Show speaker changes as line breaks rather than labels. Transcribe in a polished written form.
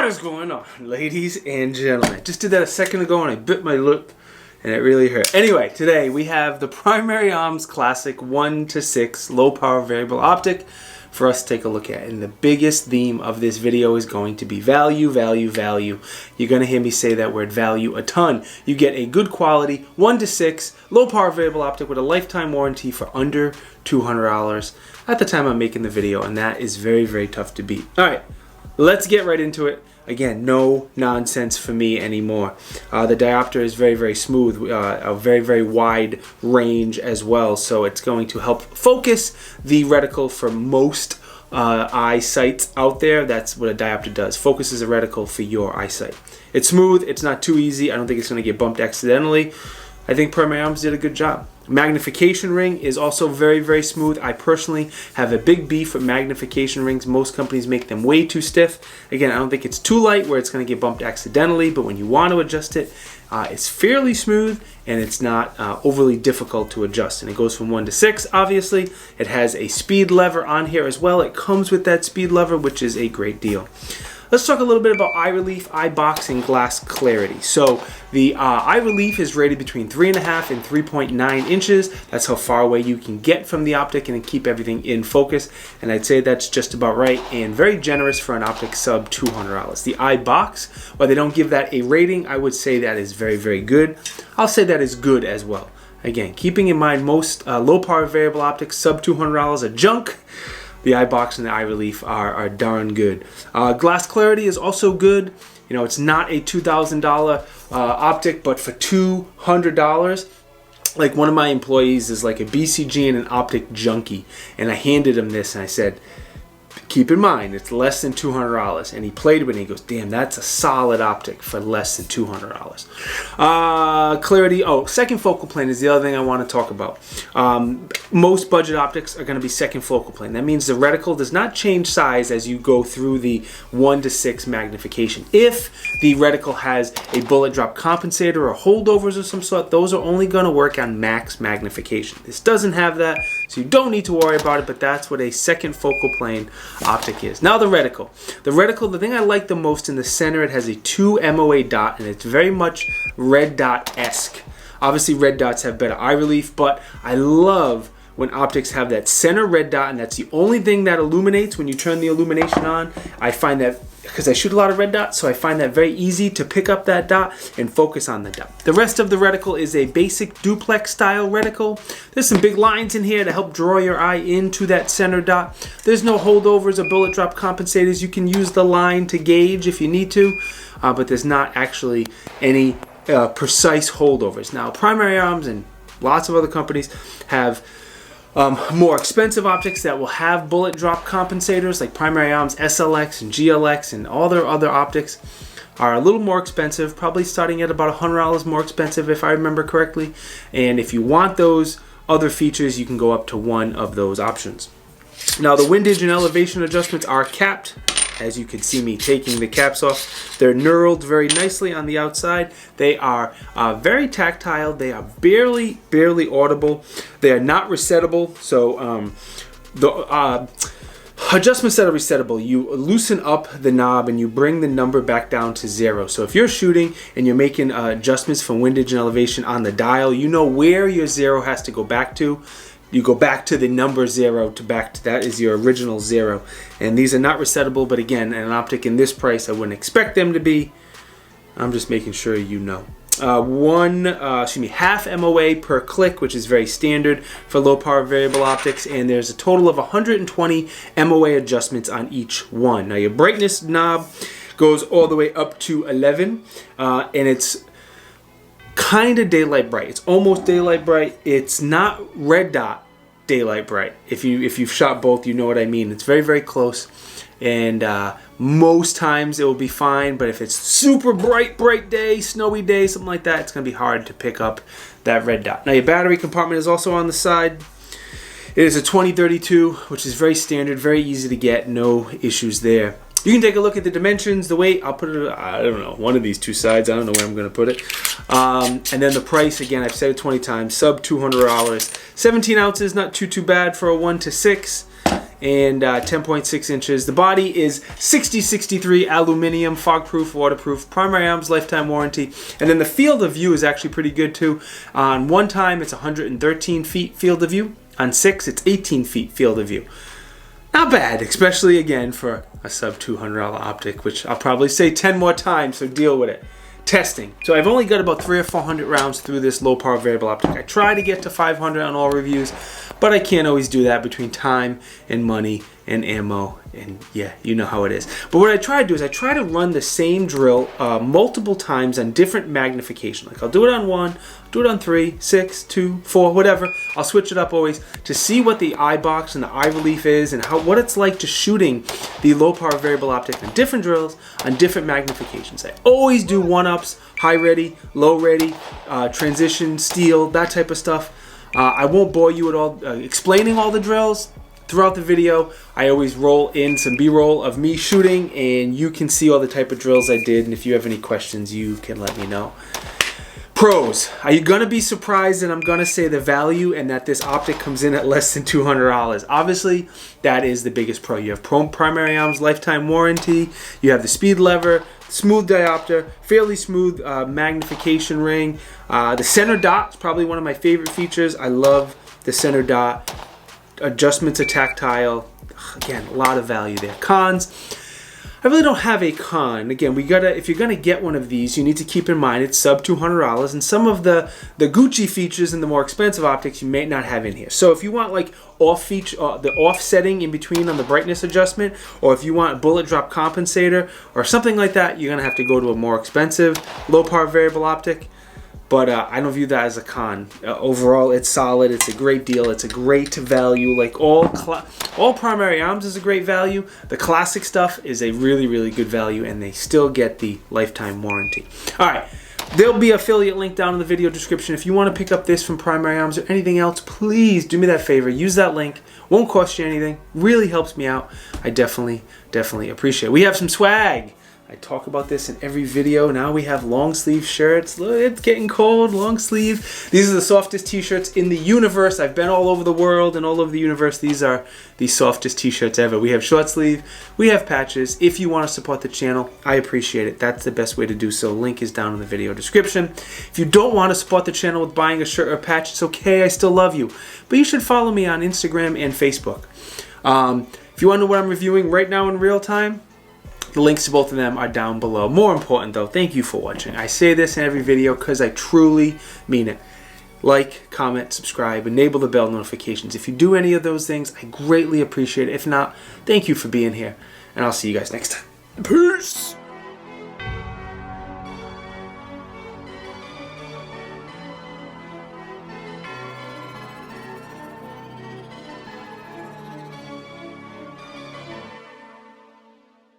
What is going on, ladies and gentlemen? Just did that a second ago and I bit my lip and it really hurt. Anyway, today we have the Primary Arms Classic 1-6 low power variable optic for us to take a look at. And the biggest theme of this video is going to be value, value, value. You're going to hear me say that word value a ton. You get a good quality 1-6 low power variable optic with a lifetime warranty for under $200 at the time I'm making the video, and that is very, very tough to beat. All right, let's get right into it. Again, no nonsense for me anymore. The diopter is very, very smooth, a very, very wide range as well, so it's going to help focus the reticle for most eyesights out there. That's what a diopter does, focuses a reticle for your eyesight. It's smooth, it's not too easy. I don't think it's going to get bumped accidentally. I think Primary Arms did a good job. Magnification ring is also very, very smooth. I personally have a big beef with magnification rings. Most companies make them way too stiff. Again, I don't think it's too light where it's going to get bumped accidentally, but when you want to adjust it, it's fairly smooth and it's not overly difficult to adjust. And it goes from 1-6, obviously. It has a speed lever on here as well. It comes with that speed lever, which is a great deal. Let's talk a little bit about eye relief, eye box, and glass clarity. So the eye relief is rated between 3.5 and 3.9 inches. That's how far away you can get from the optic and keep everything in focus. And I'd say that's just about right and very generous for an optic sub $200. The eye box, while they don't give that a rating, I would say that is very, very good. I'll say that is good as well. Again, keeping in mind most low power variable optics sub $200 are junk. The eye box and the eye relief are darn good. Glass clarity is also good. You know, it's not a $2,000 optic, but for $200, like one of my employees is like a BCG and an optic junkie, and I handed him this and I said, keep in mind, it's less than $200. And he played with it and he goes, damn, that's a solid optic for less than $200. Clarity, second focal plane is the other thing I want to talk about. Most budget optics are going to be second focal plane. That means the reticle does not change size as you go through the 1-6 magnification. If the reticle has a bullet drop compensator or holdovers of some sort, those are only going to work on max magnification. This doesn't have that, so you don't need to worry about it, but that's what a second focal plane optic is. Now the reticle. The reticle, the thing I like the most, in the center, it has a 2 MOA dot, and it's very much red dot-esque. Obviously red dots have better eye relief, but I love when optics have that center red dot, and that's the only thing that illuminates when you turn the illumination on. I find that, because I shoot a lot of red dots, so I find that very easy to pick up that dot and focus on the dot. The rest of the reticle is a basic duplex style reticle. There's some big lines in here to help draw your eye into that center dot. There's no holdovers or bullet drop compensators. You can use the line to gauge if you need to, but there's not actually any precise holdovers. Now, Primary Arms and lots of other companies have more expensive optics that will have bullet drop compensators, like Primary Arms SLX and GLX, and all their other optics are a little more expensive, probably starting at about $100 more expensive if I remember correctly. And if you want those other features, you can go up to one of those options. Now the windage and elevation adjustments are capped. As you can see me taking the caps off, they're knurled very nicely on the outside. They are very tactile. They are barely audible. They are not resettable. So the adjustments that are resettable, you loosen up the knob and you bring the number back down to 0. So if you're shooting and you're making adjustments for windage and elevation on the dial, you know where your 0 has to go back to. You go back to the number 0 to back to that is your original 0. And these are not resettable, but again, an optic in this price, I wouldn't expect them to be. I'm just making sure you know. Half MOA per click, which is very standard for low power variable optics, and there's a total of 120 MOA adjustments on each one. Now your brightness knob goes all the way up to 11, and it's kind of daylight bright. It's almost daylight bright. It's not red dot daylight bright. If you've shot both, you know what I mean. It's very, very close, and most times it will be fine. But if it's super bright day, snowy day, something like that, it's gonna be hard to pick up that red dot. Now your battery compartment is also on the side. It is a 2032, which is very standard, very easy to get, no issues there. You can take a look at the dimensions, the weight. I'll put it, I don't know, one of these two sides. I don't know where I'm going to put it. And then the price, again, I've said it 20 times, sub $200. 17 ounces, not too bad for a 1-6. and 10.6 inches. The body is 6063 aluminum, fog-proof, waterproof, primary arms, lifetime warranty. And then the field of view is actually pretty good too. On 1 time, it's 113 feet field of view. On 6, it's 18 feet field of view. Not bad, especially again for a sub $200 optic, which I'll probably say 10 more times, so deal with it. Testing. So I've only got about 300 or 400 rounds through this low power variable optic. I try to get to 500 on all reviews, but I can't always do that between time and money and ammo, and yeah, you know how it is. But what I try to do is I try to run the same drill multiple times on different magnification. Like I'll do it on 1, do it on 3, 6, 2, 4, whatever. I'll switch it up always to see what the eye box and the eye relief is and what it's like to shooting the low power variable optic on different drills on different magnifications. I always do 1-ups, high ready, low ready, transition, steel, that type of stuff. I won't bore you at all explaining all the drills. Throughout the video, I always roll in some B-roll of me shooting, and you can see all the type of drills I did, and if you have any questions, you can let me know. Pros. Are you going to be surprised that I'm going to say the value and that this optic comes in at less than $200? Obviously, that is the biggest pro. You have primary arms, lifetime warranty, you have the speed lever, smooth diopter, fairly smooth magnification ring. The center dot is probably one of my favorite features. I love the center dot. Adjustments are tactile. Again, a lot of value there. Cons. I really don't have a con. Again, if you're gonna get one of these, you need to keep in mind it's sub $200, and some of the Gucci features and the more expensive optics you may not have in here. So if you want like the off setting in between on the brightness adjustment, or if you want a bullet drop compensator or something like that, you're gonna have to go to a more expensive low power variable optic. But I don't view that as a con. Overall, it's solid. It's a great deal. It's a great value. Like all primary arms is a great value. The classic stuff is a really, really good value, and they still get the lifetime warranty. All right. There'll be an affiliate link down in the video description. If you want to pick up this from Primary Arms or anything else, please do me that favor. Use that link. Won't cost you anything. Really helps me out. I definitely appreciate it. We have some swag. I talk about this in every video. Now we have long sleeve shirts. Look, it's getting cold, long sleeve. These are the softest t-shirts in the universe. I've been all over the world and all over the universe. These are the softest t-shirts ever. We have short sleeve, we have patches. If you want to support the channel, I appreciate it. That's the best way to do so. Link is down in the video description. If you don't want to support the channel with buying a shirt or a patch, it's okay. I still love you. But you should follow me on Instagram and Facebook. If you want to know what I'm reviewing right now in real time, the links to both of them are down below. More important though, thank you for watching. I say this in every video because I truly mean it. Like, comment, subscribe, enable the bell notifications. If you do any of those things, I greatly appreciate it. If not, thank you for being here, and I'll see you guys next time. Peace!